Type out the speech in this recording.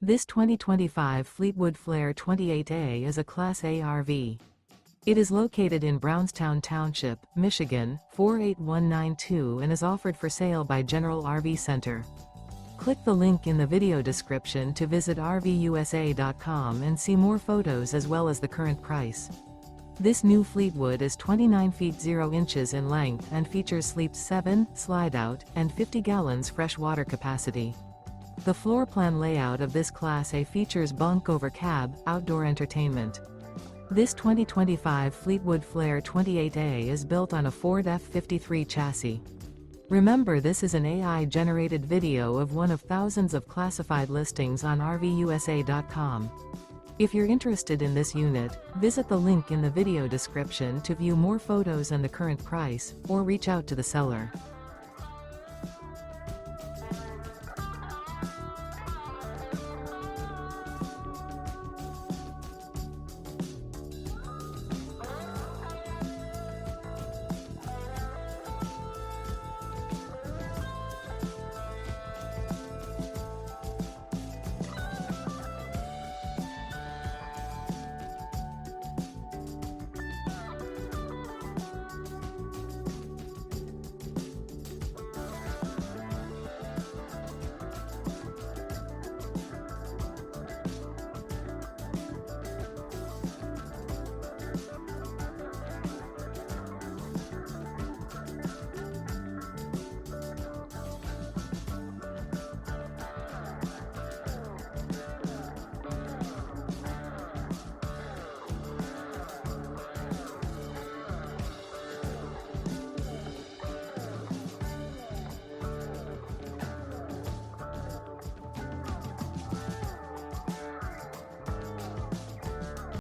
This 2025 Fleetwood Flair 28A is a Class A RV. It is located in Brownstown Township, Michigan, 48192 and is offered for sale by General RV Center. Click the link in the video description to visit RVUSA.com and see more photos as well as the current price. This new Fleetwood is 29 feet 0 inches in length and features sleeps 7, Slideout, and 50 gallons fresh water capacity. The floor plan layout of this Class A features Bunk Over Cab, outdoor entertainment. This 2025 Fleetwood Flair 28A is built on a Ford F-53 chassis. Remember, this is an AI-generated video of one of thousands of classified listings on RVUSA.com. If you're interested in this unit, visit the link in the video description to view more photos and the current price, or reach out to the seller.